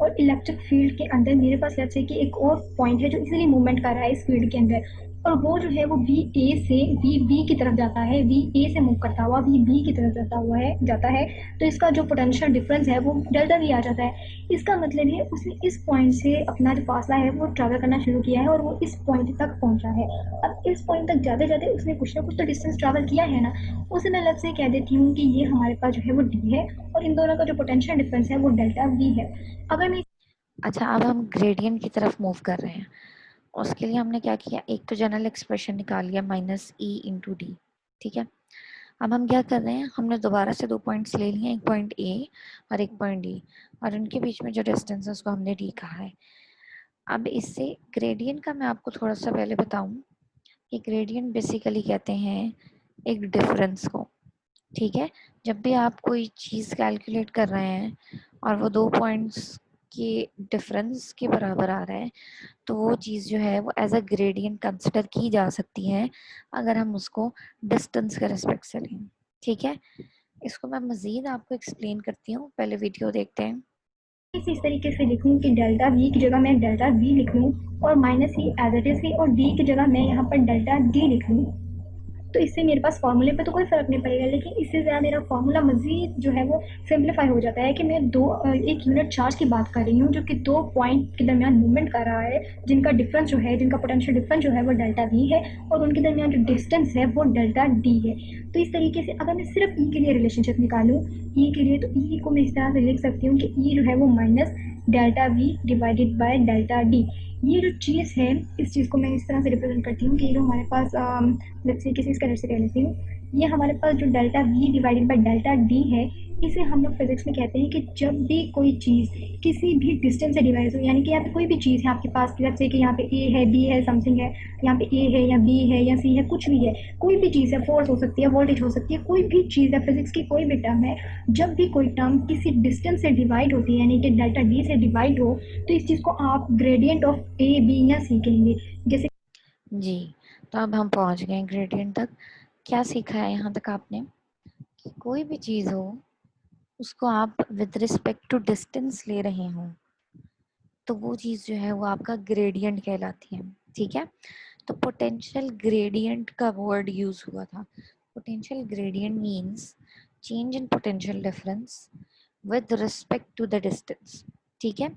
और इलेक्ट्रिक फील्ड के अंदर मेरे पास लेट्स से कि एक और पॉइंट है जो इजीली मूवमेंट कर रहा है इस फील्ड के अंदर, और वो जो है वो वी ए से वी बी की तरफ जाता है, वी ए से मूव करता हुआ वी बी की तरफ जाता है। तो इसका जो पोटेंशियल डिफरेंस है वो डेल्टा वी आ जाता है। इसका मतलब है उसने इस पॉइंट से अपना जो फासला है वो ट्रैवल करना शुरू किया है और वो इस पॉइंट तक पहुंचा है। अब इस पॉइंट तक जाते जाते उसने कुछ ना कुछ तो डिस्टेंस ट्रैवल किया है ना, उसे मैं अलग से कह देती हूँ कि ये हमारे पास जो है वो डी है और इन दोनों का जो पोटेंशियल डिफरेंस है वो डेल्टा वी है। अगर मैं अच्छा, अब हम ग्रेडियंट की तरफ मूव कर रहे हैं। उसके लिए हमने क्या किया, एक तो जनरल एक्सप्रेशन निकाल लिया माइनस ई इंटू डी, ठीक है। अब हम क्या कर रहे हैं, हमने दोबारा से दो पॉइंट्स ले लिए, एक पॉइंट ए और एक पॉइंट डी, और उनके बीच में जो डिस्टेंस है उसको हमने डी कहा है। अब इससे ग्रेडियंट का मैं आपको थोड़ा सा पहले बताऊं कि ग्रेडियंट बेसिकली कहते हैं एक डिफरेंस को, ठीक है। जब भी आप कोई चीज़ कैलकुलेट कर रहे हैं और वो दो पॉइंट्स के डिफरेंस के बराबर आ रहा है, तो वो चीज़ जो है वो एज अ ग्रेडियंट कंसिडर की जा सकती है अगर हम उसको डिस्टेंस के रिस्पेक्ट से लें, ठीक है। इसको मैं मज़ीद आपको एक्सप्लेन करती हूँ, पहले वीडियो देखते हैं। इस तरीके से लिखूँ कि डेल्टा वी की जगह मैं डेल्टा वी लिख लूँ और माइनस ही एज इट इज और डी की जगह मैं यहाँ पर डेल्टा डी लिख लूँ, तो इससे मेरे पास फॉर्मूले पे तो कोई फ़र्क नहीं पड़ेगा, लेकिन इससे ज़्यादा मेरा फॉर्मूला मज़ीद जो है वो सिंप्लीफाई हो जाता है कि मैं एक यूनिट चार्ज की बात कर रही हूँ जो कि दो पॉइंट के दरमियान मूवमेंट कर रहा है, जिनका डिफरेंस जो है, जिनका पोटेंशियल डिफरेंस जो है वो डेल्टा वी है और उनके दरमियान जो डिस्टेंस है वो डेल्टा डी है। तो इस तरीके से अगर मैं सिर्फ ई के लिए रिलेशनशिप निकालूँ ई के लिए, तो ई को मैं इस तरह से लिख सकती हूँ कि ई जो है वो minus delta we divided by delta D. ये जो चीज़ है इस चीज़ को मैं इस तरह से रिप्रेजेंट करती हूँ कि ये जो हमारे पास लेट्स से किसी इस कलर से कह लेती हूँ, ये हमारे पास जो delta we divided by delta D है, इसे हम लोग फिजिक्स में कहते हैं कि जब भी कोई चीज़ किसी भी डिस्टेंस से डिवाइड हो, यानी कि यहाँ पे कोई भी चीज़ है आपके पास, लेट्स से कि यहाँ पे ए है, बी है, समथिंग है, यहाँ पे ए है या बी है या सी है, कुछ भी है, कोई भी चीज़ है, फोर्स हो सकती है, वोल्टेज हो सकती है, कोई भी चीज़ है, फिजिक्स की कोई भी टर्म है, जब भी कोई टर्म किसी डिस्टेंस से डिवाइड होती है यानी कि डेल्टा डी से डिवाइड हो, तो इस चीज़ को आप ग्रेडियंट ऑफ ए बी या सी कहेंगे। जैसे जी, तो अब हम पहुंच गए ग्रेडियंट तक। क्या सीखा है यहाँ तक आपने कि कोई भी चीज़ हो उसको आप विद रिस्पेक्ट टू डिस्टेंस ले रहे हो तो वो चीज़ जो है वो आपका ग्रेडियंट कहलाती है, ठीक है। तो पोटेंशियल ग्रेडियंट का वर्ड यूज हुआ था। Potential gradient means change in potential difference with respect to the distance. ठीक है,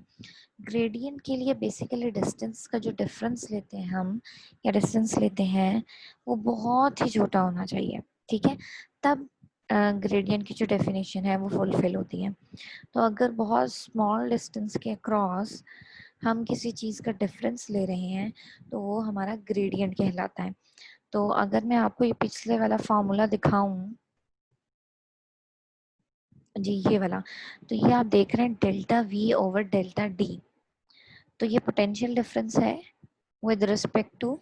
ग्रेडियंट के लिए बेसिकली डिस्टेंस का जो डिफरेंस लेते हैं हम या डिस्टेंस लेते हैं वो बहुत ही छोटा होना चाहिए। ठीक है, तब ग्रेडियंट की जो डेफिनेशन है वो फुलफिल होती है। तो अगर बहुत स्मॉल डिस्टेंस के अक्रॉस हम किसी चीज़ का डिफरेंस ले रहे हैं तो वो हमारा ग्रेडियंट कहलाता है। तो अगर मैं आपको ये पिछले वाला फॉर्मूला दिखाऊं जी, ये वाला, तो ये आप देख रहे हैं delta V over delta D. तो ये पोटेंशियल डिफरेंस है with respect to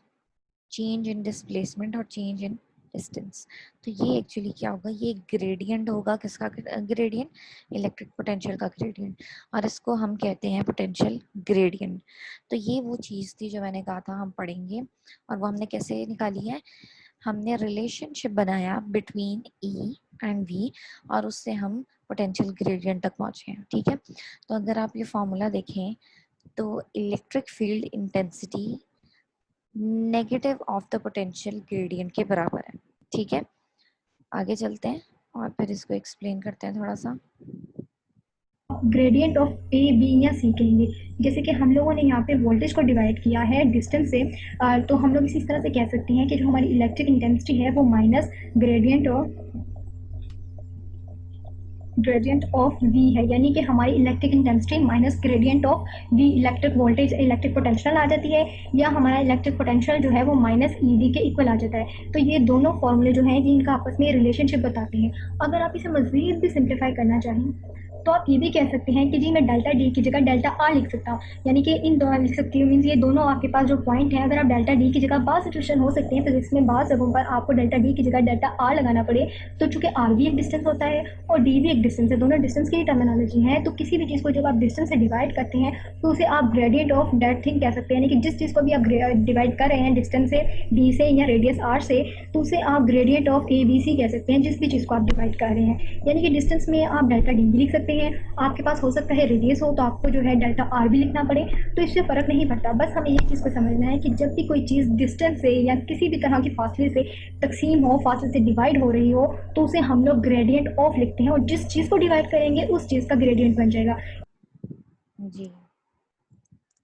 change in displacement और चेंज इन डिस्टेंस। तो ये एक्चुअली क्या होगा, ये ग्रेडियंट होगा। किसका ग्रेडियंट? इलेक्ट्रिक पोटेंशियल का ग्रेडियंट, और इसको हम कहते हैं पोटेंशियल ग्रेडियंट। तो ये वो चीज़ थी जो मैंने कहा था हम पढ़ेंगे, और वो हमने कैसे निकाली है, हमने रिलेशनशिप बनाया बिटवीन ई एंड वी और उससे हम पोटेंशियल ग्रेडियंट तक पहुंचे हैं। ठीक है, तो अगर आप ये फॉर्मूला देखें तो electric field intensity negative of the potential gradient के बराबर है। ठीक है, आगे चलते हैं और फिर इसको एक्सप्लेन करते हैं थोड़ा सा। ग्रेडियंट ऑफ ए बी या सी के लिए, जैसे कि हम लोगों ने यहाँ पे वोल्टेज को डिवाइड किया है डिस्टेंस से, तो हम लोग इस तरह से कह सकते हैं कि जो हमारी इलेक्ट्रिक इंटेंसिटी है वो माइनस ग्रेडियंट ऑफ वी है, यानी कि हमारी electric intensity minus gradient of V electric voltage electric potential आ जाती है, या हमारा इलेक्ट्रिक पोटेंशियल जो है वो माइनस ई डी के इक्वल आ जाता है। तो ये दोनों फॉर्मूले जो हैं जिनका आपस में रिलेशनशिप बताते हैं। अगर आप इसे मज़ीद भी सिंप्लीफाई करना चाहें तो आप ये भी कह सकते हैं कि जी मैं डेल्टा डी की जगह डेल्टा आर लिख सकता हूँ, यानी कि इन दोनों लिख सकती हूँ, मीन्स ये दोनों आपके पास जो पॉइंट है, अगर आप डेल्टा डी की जगह बार सिचुएशन हो सकते हैं तो जिसमें बार जगहों पर आपको डेल्टा डी की जगह डेल्टा आर लगाना पड़े। तो चूंकि आर भी एक डिस्टेंस होता है और डी भी एक डिस्टेंस है, दोनों डिस्टेंस की टर्मिनोलॉजी है, तो किसी भी चीज़ को जब आप डिस्टेंस से डिवाइड करते हैं तो उसे आप ग्रेडियंट ऑफ दैट थिंग कह सकते हैं, यानी कि जिस चीज़ को भी आप डिवाइड कर रहे हैं डिस्टेंस से डी से या रेडियस आर से, तो उसे आप gradient of A B C कह सकते हैं, जिस भी चीज़ को आप डिवाइड कर रहे हैं। यानी कि डिस्टेंस में आप डेल्टा डी भी लिख सकते हैं, आपके पास हो सकता है रेडियस हो तो आपको जो है डेल्टा आर भी लिखना पड़े, तो इससे फ़र्क नहीं पड़ता। बस हमें ये चीज़ को समझना है कि जब भी कोई चीज़ डिस्टेंस से या किसी भी तरह की फासले से तकसीम हो, फासले से डिवाइड हो रही हो, तो उसे हम लोग ग्रेडियंट ऑफ लिखते हैं, और जिस चीज़ को डिवाइड करेंगे उस चीज़ का ग्रेडियंट बन जाएगा। जी,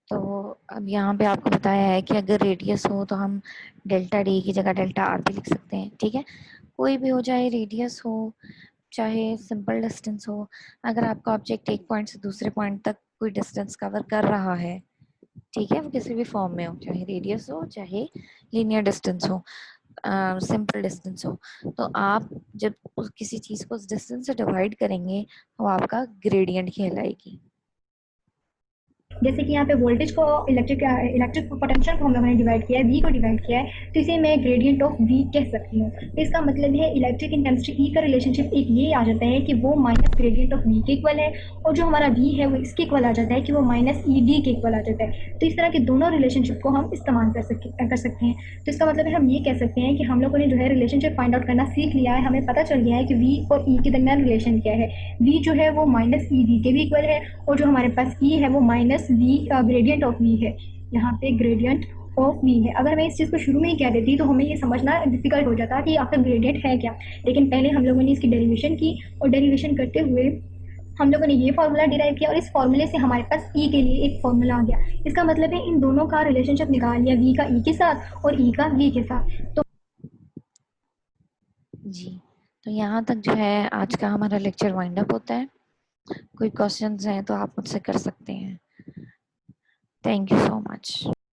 तो अब यहाँ पे आपको बताया है कि अगर रेडियस हो तो हम डेल्टा डी की जगह डेल्टा आर भी लिख सकते हैं। ठीक है, कोई भी हो, चाहे रेडियस हो चाहे सिंपल डिस्टेंस हो, अगर आपका ऑब्जेक्ट एक पॉइंट से दूसरे पॉइंट तक कोई डिस्टेंस कवर कर रहा है, ठीक है, वो किसी भी फॉर्म में हो, चाहे रेडियस हो चाहे लीनियर डिस्टेंस हो, सिंपल डिस्टेंस हो, तो आप जब किसी चीज़ को उस डिस्टेंस से डिवाइड करेंगे वो आपका ग्रेडियंट कहलाएगी। जैसे कि यहाँ पे वोल्टेज को इलेक्ट्रिक पोटेंशियल को हम लोगों ने डिवाइड किया है, वी को डिवाइड किया है, तो इसे मैं ग्रेडियंट ऑफ वी कह सकती हूँ। तो इसका मतलब है इलेक्ट्रिक इंटेंसिटी ई का रिलेशनशिप एक ये आ जाता है कि वो माइनस ग्रेडियंट ऑफ वी के इक्वल है, और जो हमारा वी है वो इसके इक्वल आ जाता है कि वो माइनस ई डी के इक्वल आ जाता है। तो इस तरह के दोनों रिलेशनशिप को हम इस्तेमाल कर सकते हैं। तो इसका मतलब है हम ये कह सकते हैं कि हम लोगों ने जो है रिलेशनशिप फाइंड आउट करना सीख लिया है, हमें पता चल गया है कि वी और ई के दरमियान रिलेशन क्या है। वी जो है वो माइनस ई वी के भी इक्वल है, और जो हमारे पास ई है वो minus V gradient of V है। यहाँ पे ग्रेडियंट ऑफ वी है। अगर मैं इस चीज़ को शुरू में ही कह देती तो हमें ये समझना डिफिकल्ट हो जाता कि आखिर ग्रेडियंट है क्या, लेकिन पहले हम लोगों ने इसकी डेरिवेशन की, और डेरिवेशन करते हुए हम लोगों ने ये फार्मूला डिराइव किया, और इस फार्मूले से हमारे पास ई के लिए एक फार्मूला आ गया। इसका मतलब है इन दोनों का रिलेशनशिप निकाल लिया, वी का ई के साथ और ई का वी के साथ। तो जी, तो यहाँ तक जो है आज का हमारा लेक्चर वाइंड अप होता है। कोई क्वेश्चंस हैं तो आप मुझसे कर सकते हैं। Thank you so much.